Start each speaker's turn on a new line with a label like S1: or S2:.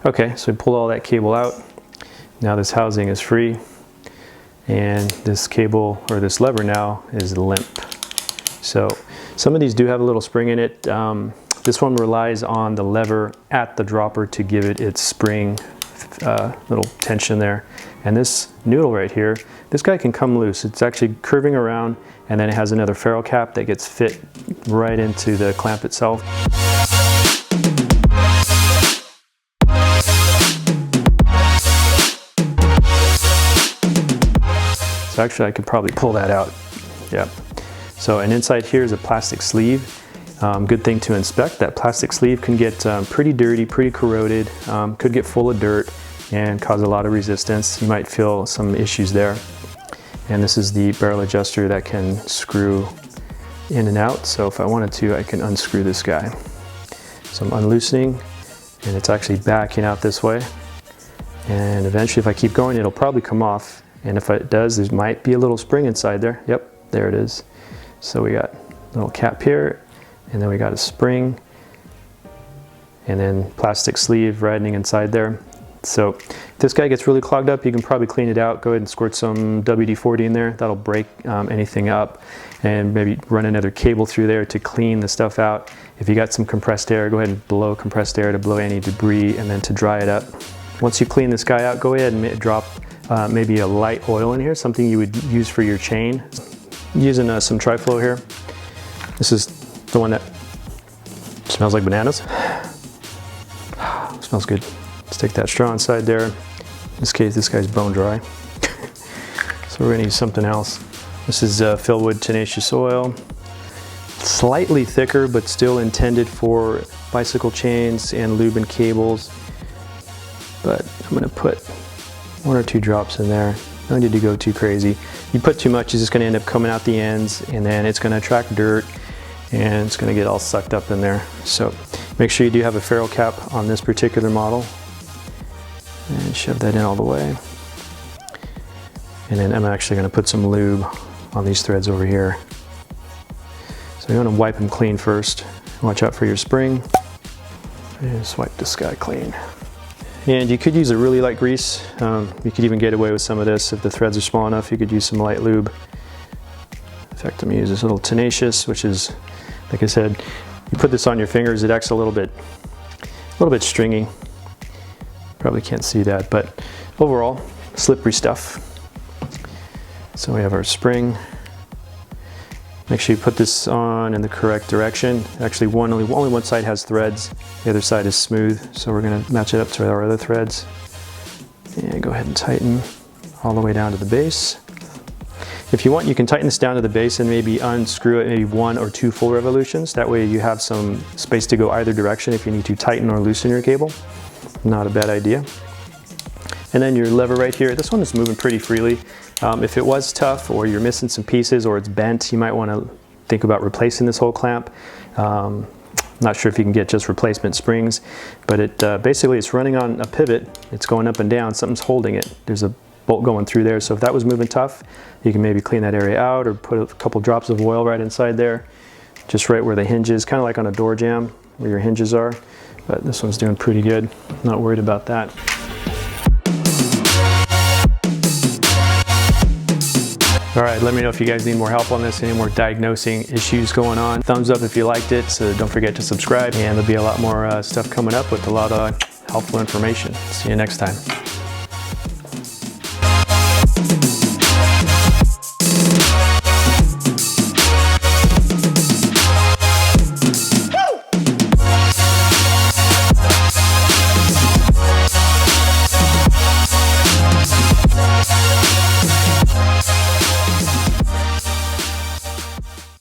S1: Okay, so we pulled all that cable out. Now this housing is free, and this cable, or this lever now, is limp. So some of these do have a little spring in it. This one relies on the lever at the dropper to give it its spring little tension there. And this Noodle right here, this guy can come loose. It's actually curving around, and then it has another ferrule cap that gets fit right into the clamp itself. So actually I could probably pull that out. Yeah. So, and inside here is a plastic sleeve. Good thing to inspect. That plastic sleeve can get pretty dirty, pretty corroded, could get full of dirt and cause a lot of resistance. You might feel some issues there. And this is the barrel adjuster that can screw in and out. So if I wanted to, I can unscrew this guy. So I'm unloosening, and it's actually backing out this way. And eventually, if I keep going, it'll probably come off. And if it does, there might be a little spring inside there. Yep, there it is. So we got a little cap here, and then we got a spring, and then plastic sleeve riding inside there. So if this guy gets really clogged up, you can probably clean it out. Go ahead and squirt some WD-40 in there. That'll break anything up, and maybe run another cable through there to clean the stuff out. If you got some compressed air, go ahead and blow compressed air to blow any debris and then to dry it up. Once you clean this guy out, go ahead and drop maybe a light oil in here, something you would use for your chain. Using some Tri-Flow here. This is the one that smells like bananas. Smells good. Stick that straw inside there. In this case, this guy's bone dry. So we're gonna use something else. This is Philwood Tenacious Oil. Slightly thicker, but still intended for bicycle chains and lube and cables. But I'm gonna put 1 or 2 drops in there. No need to go too crazy. You put too much, it's just gonna end up coming out the ends, and then it's gonna attract dirt, and it's gonna get all sucked up in there. So make sure you do have a ferrule cap on this particular model. And shove that in all the way. And then I'm actually gonna put some lube on these threads over here. So you wanna wipe them clean first. Watch out for your spring. And just wipe this guy clean. And you could use a really light grease. You could even get away with some of this if the threads are small enough. You could use some light lube. In fact, I'm gonna use this little Tenacious, which is, like I said, you put this on your fingers, it acts a little bit stringy. Probably can't see that, but overall, slippery stuff. So we have our spring. Make sure you put this on in the correct direction. Actually, only one side has threads, the other side is smooth, so we're gonna match it up to our other threads. And go ahead and tighten all the way down to the base. If you want, you can tighten this down to the base and maybe unscrew it maybe 1 or 2 full revolutions. That way you have some space to go either direction if you need to tighten or loosen your cable. Not a bad idea. And then your lever right here, this one is moving pretty freely. If it was tough or you're missing some pieces or it's bent, you might want to think about replacing this whole clamp. Not sure if you can get just replacement springs, but it basically it's running on a pivot. It's going up and down, something's holding it. There's a bolt going through there, so if that was moving tough, you can maybe clean that area out or put a couple drops of oil right inside there, just right where the hinge is, kind of like on a door jamb where your hinges are. But this one's doing pretty good. Not worried about that. All right, let me know if you guys need more help on this, any more diagnosing issues going on. Thumbs up if you liked it, so don't forget to subscribe, and there'll be a lot more stuff coming up with a lot of helpful information. See you next time.